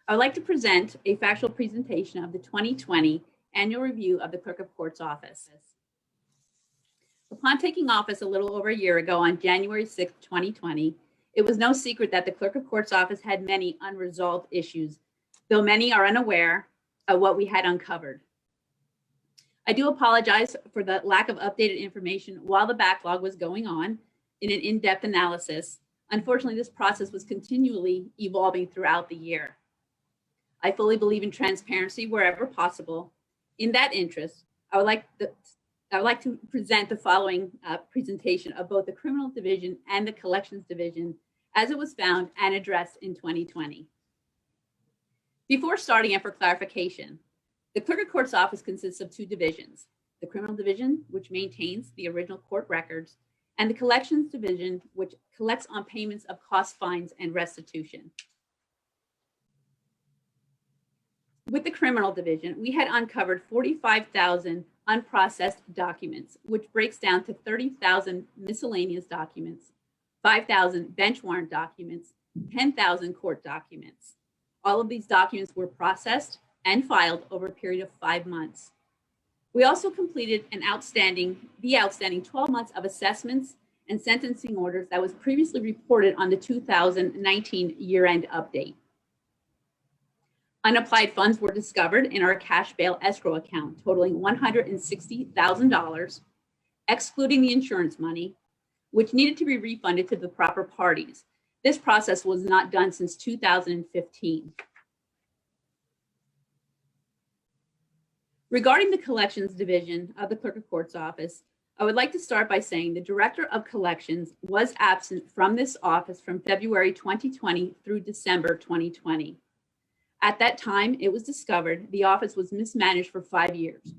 I would like to present a factual presentation of the 2020 Annual Review of the Clerk of Court's Office. Upon taking office a little over a year ago on January 6, 2020, it was no secret that the Clerk of Court's office had many unresolved issues, though many are unaware of what we had uncovered. I do apologize for the lack of updated information while the backlog was going on in an in-depth analysis. Unfortunately, this process was continually evolving throughout the year. I fully believe in transparency wherever possible. In that interest, I would like to present the following presentation of both the Criminal Division and the Collections Division as it was found and addressed in 2020. Before starting and for clarification, the Clerk of Court's office consists of two divisions: the Criminal Division, which maintains the original court records, and the Collections Division, which collects on payments of cost, fines, and restitution. With the Criminal Division, we had uncovered 45,000 unprocessed documents, which breaks down to 30,000 miscellaneous documents, 5,000 bench warrant documents, 10,000 court documents. All of these documents were processed and filed over a period of 5 months. We also completed the outstanding 12 months of assessments and sentencing orders that was previously reported on the 2019 year-end update. Unapplied funds were discovered in our cash bail escrow account, totaling $160,000, excluding the insurance money, which needed to be refunded to the proper parties. This process was not done since 2015. Regarding the Collections Division of the Clerk of Court's office, I would like to start by saying the Director of Collections was absent from this office from February 2020 through December 2020. At that time, it was discovered the office was mismanaged for 5 years.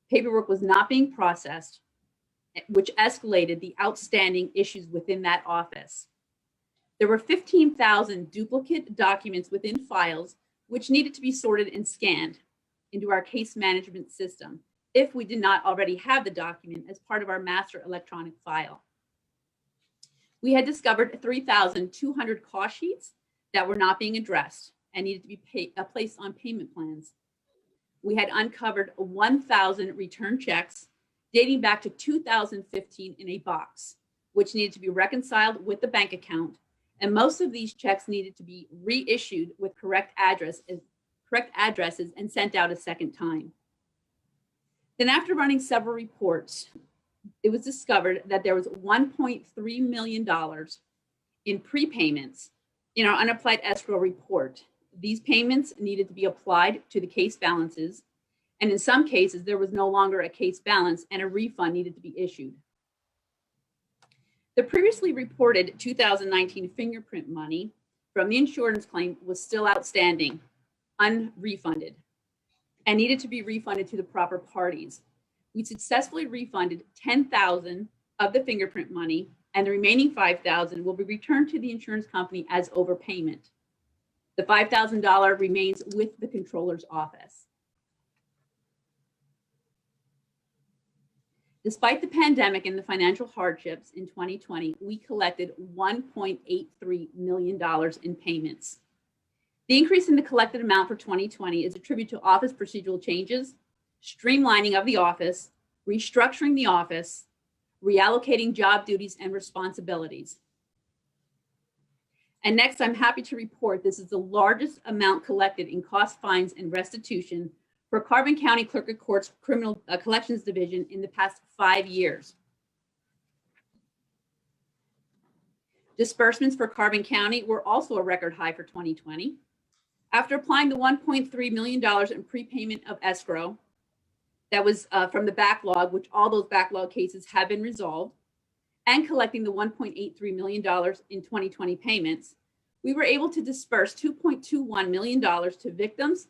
Paperwork was not being processed, which escalated the outstanding issues within that office. There were 15,000 duplicate documents within files, which needed to be sorted and scanned into our case management system if we did not already have the document as part of our master electronic file. We had discovered 3,200 cost sheets that were not being addressed and needed to be placed on payment plans. We had uncovered 1,000 return checks dating back to 2015 in a box, which needed to be reconciled with the bank account, and most of these checks needed to be reissued with correct addresses and sent out a second time. Then after running several reports, it was discovered that there was $1.3 million in prepayments in our unapplied escrow report. These payments needed to be applied to the case balances, and in some cases, there was no longer a case balance and a refund needed to be issued. The previously reported 2019 fingerprint money from the insurance claim was still outstanding, unrefunded, and needed to be refunded to the proper parties. We successfully refunded 10,000 of the fingerprint money, and the remaining 5,000 will be returned to the insurance company as overpayment. The $5,000 remains with the controller's office. Despite the pandemic and the financial hardships in 2020, we collected $1.83 million in payments. The increase in the collected amount for 2020 is attributed to office procedural changes, streamlining of the office, restructuring the office, reallocating job duties and responsibilities. And next, I'm happy to report this is the largest amount collected in cost, fines, and restitution for Carbon County Clerk of Court's Criminal Collections Division in the past 5 years. Disbursements for Carbon County were also a record high for 2020. After applying the $1.3 million in prepayment of escrow that was from the backlog, which all those backlog cases have been resolved, and collecting the $1.83 million in 2020 payments, we were able to disperse $2.21 million to victims,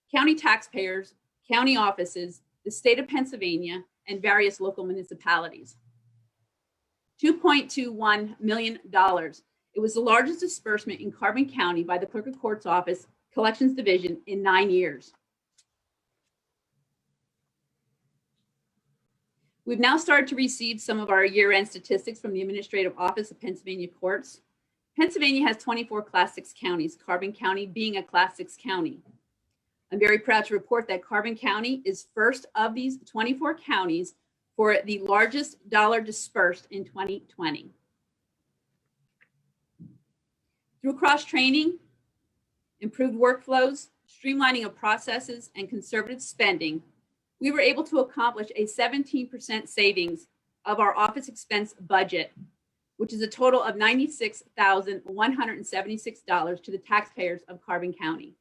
county taxpayers, county offices, the state of Pennsylvania, and various local municipalities. $2.21 million. It was the largest disbursement in Carbon County by the Clerk of Court's office Collections Division in 9 years. We've now started to receive some of our year-end statistics from the Administrative Office of Pennsylvania Courts. Pennsylvania has 24 Class 6 counties, Carbon County being a Class 6 county. I'm very proud to report that Carbon County is first of these 24 counties for the largest dollar dispersed in 2020. Through cross-training, improved workflows, streamlining of processes, and conservative spending, we were able to accomplish a 17% savings of our office expense budget, which is a total of $96,176 to the taxpayers of Carbon County.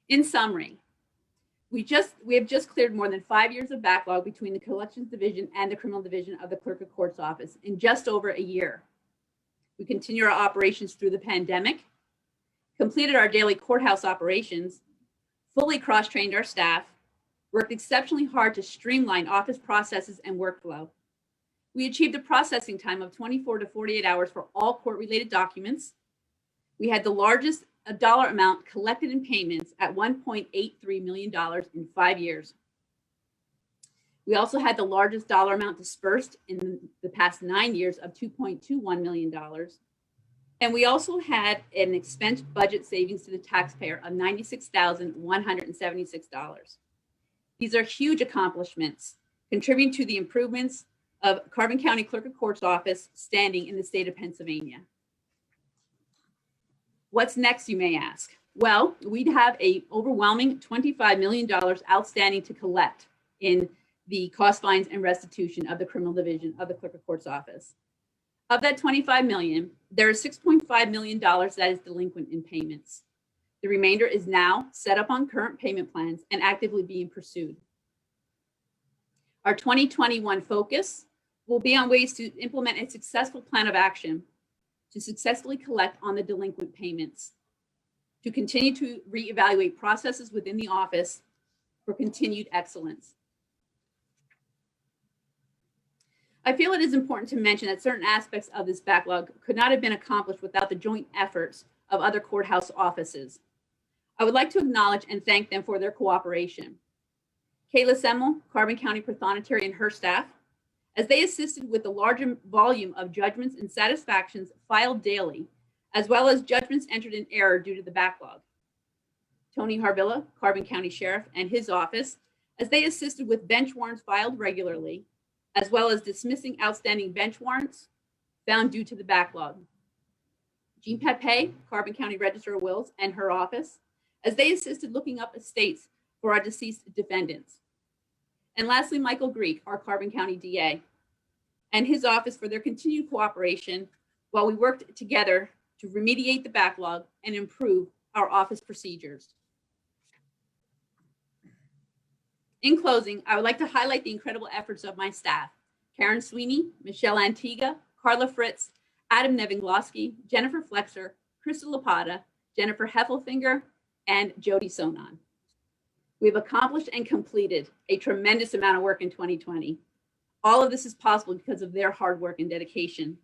In summary, we have just cleared more than 5 years of backlog between the Collections Division and the Criminal Division of the Clerk of Court's office in just over a year. We continue our operations through the pandemic, completed our daily courthouse operations, fully cross-trained our staff, worked exceptionally hard to streamline office processes and workflow. We achieved a processing time of 24 to 48 hours for all court-related documents. We had the largest dollar amount collected in payments at $1.83 million in 5 years. We also had the largest dollar amount dispersed in the past 9 years of $2.21 million. And we also had an expense budget savings to the taxpayer of $96,176. These are huge accomplishments, contributing to the improvements of Carbon County Clerk of Court's office standing in the state of Pennsylvania. What's next, you may ask? Well, we'd have an overwhelming $25 million outstanding to collect in the cost, fines, and restitution of the Criminal Division of the Clerk of Court's office. Of that $25 million, there is $6.5 million that is delinquent in payments. The remainder is now set up on current payment plans and actively being pursued. Our 2021 focus will be on ways to implement a successful plan of action to successfully collect on the delinquent payments, to continue to reevaluate processes within the office for continued excellence. I feel it is important to mention that certain aspects of this backlog could not have been accomplished without the joint efforts of other courthouse offices. I would like to acknowledge and thank them for their cooperation. Kayla Semmel, Carbon County Prothonotary, and her staff, as they assisted with the larger volume of judgments and satisfactions filed daily, as well as judgments entered in error due to the backlog. Tony Harvilla, Carbon County Sheriff, and his office, as they assisted with bench warrants filed regularly, as well as dismissing outstanding bench warrants found due to the backlog. Jean Pepe, Carbon County Register of Wills, and her office, as they assisted looking up estates for our deceased defendants. And lastly, Michael Greek, our Carbon County DA, and his office for their continued cooperation while we worked together to remediate the backlog and improve our office procedures. In closing, I would like to highlight the incredible efforts of my staff: Karen Sweeney, Michelle Antiga, Carla Fritz, Adam Nevinglowski, Jennifer Flexer, Krista Lapata, Jennifer Heffelfinger, and Jody Sonon. We've accomplished and completed a tremendous amount of work in 2020. All of this is possible because of their hard work and dedication.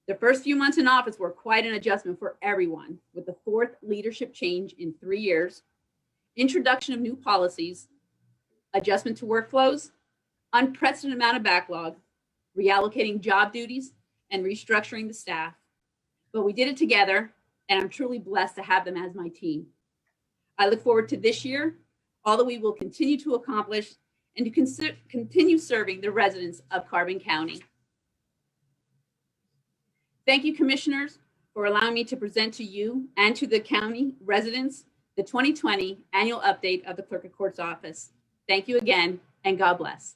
The first few months in office were quite an adjustment for everyone, with the fourth leadership change in 3 years, introduction of new policies, adjustment to workflows, unprecedented amount of backlog, reallocating job duties, and restructuring the staff. But we did it together, and I'm truly blessed to have them as my team. I look forward to this year, all that we will continue to accomplish, and to continue serving the residents of Carbon County. Thank you, Commissioners, for allowing me to present to you and to the county residents the 2020 annual update of the Clerk of Court's office. Thank you again, and God bless.